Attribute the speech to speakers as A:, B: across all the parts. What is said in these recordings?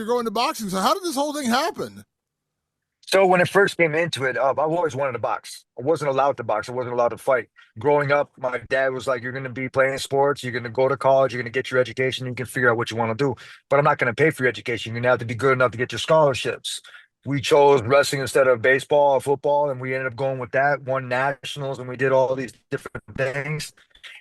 A: going to boxing. So how did this whole thing happen?
B: So when it first came into it, I've always wanted to box. I wasn't allowed to box. I wasn't allowed to fight. Growing up, my dad was like, "You're going to be playing sports. You're going to go to college. You're going to get your education. You can figure out what you want to do. But I'm not going to pay for your education. You're going to have to be good enough to get your scholarships." We chose wrestling instead of baseball or football, and we ended up going with that. Won nationals, and we did all these different things.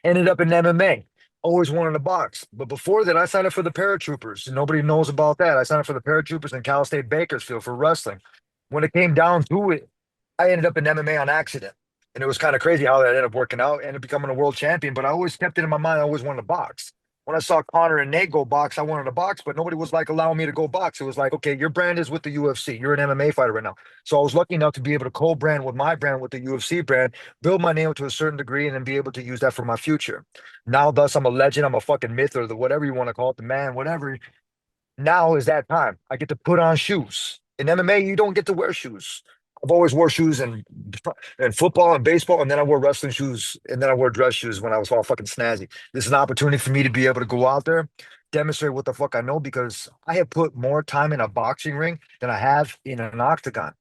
B: Ended up in MMA. Always wanted to box. But before that, I signed up for the paratroopers. Nobody knows about that. I signed up for the paratroopers in Cal State Bakersfield for wrestling. When it came down to it, I ended up in MMA on accident. And it was kind of crazy how that ended up working out. I ended up becoming a world champion, but I always kept it in my mind. I always wanted to box. When I saw Connor and Nate go box, I wanted to box, but nobody was like allowing me to go box. It was like, okay, your brand is with the UFC. You're an MMA fighter right now. So I was lucky enough to be able to co-brand with my brand with the UFC brand, build my name to a certain degree, and then be able to use that for my future. Now, thus, I'm a legend. I'm a fucking myth or the whatever you want to call it, the man, whatever. Now is that time. I get to put on shoes. In MMA, you don't get to wear shoes. I've always wore shoes in football and baseball, and then I wore wrestling shoes, and then I wore dress shoes when I was all fucking snazzy. This is an opportunity for me to be able to go out there, demonstrate what the fuck I know, because I have put more time in a boxing ring than I have in an octagon.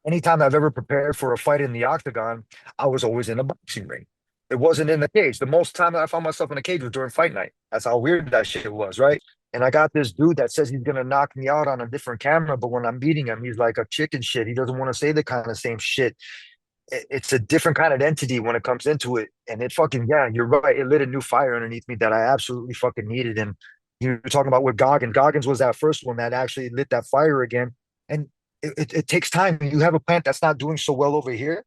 B: Anytime I've ever prepared for a fight in the octagon, I was always in a boxing ring. It wasn't in the cage. The most time that I found myself in a cage was during fight night. That's how weird that shit was, right? And I got this dude that says he's gonna knock me out on a different camera, but when I'm meeting him, he's like a chicken shit. He doesn't want to say the kind of same shit. It's a different kind of entity when it comes into it. And it fucking, yeah, you're right. It lit a new fire underneath me that I absolutely fucking needed. And you were talking about with Goggins. Goggins was that first one that actually lit that fire again. And it takes time. You have a plant that's not doing so well over here.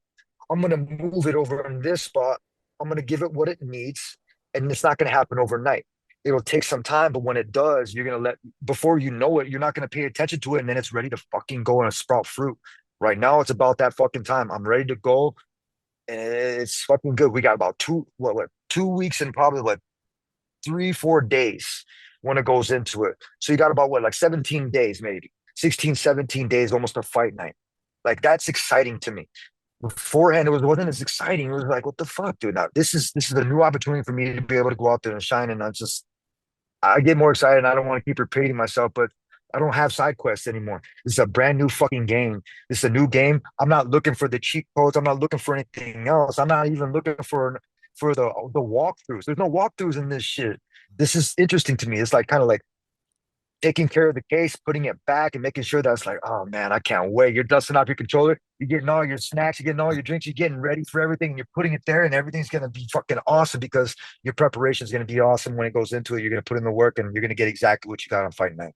B: I'm gonna move it over in this spot. I'm gonna give it what it needs, and it's not gonna happen overnight. It'll take some time, but when it does, you're gonna let before you know it, you're not gonna pay attention to it, and then it's ready to fucking go and sprout fruit. Right now, it's about that fucking time. I'm ready to go, and it's fucking good. We got about 2 weeks and probably like 3, 4 days when it goes into it. So you got about what, like 17 days, maybe 16, 17 days, almost a fight night. Like that's exciting to me. Beforehand, wasn't as exciting. It was like, what the fuck, dude? Now this is a new opportunity for me to be able to go out there and shine. And I get more excited. And I don't want to keep repeating myself, but I don't have side quests anymore. This is a brand new fucking game. This is a new game. I'm not looking for the cheat codes. I'm not looking for anything else. I'm not even looking for the walkthroughs. There's no walkthroughs in this shit. This is interesting to me. It's like kind of like taking care of the case, putting it back, and making sure that's like, oh man, I can't wait. You're dusting off your controller, you're getting all your snacks, you're getting all your drinks, you're getting ready for everything, and you're putting it there, and everything's gonna be fucking awesome because your preparation is gonna be awesome when it goes into it. You're gonna put in the work, and you're gonna get exactly what you got on fight night.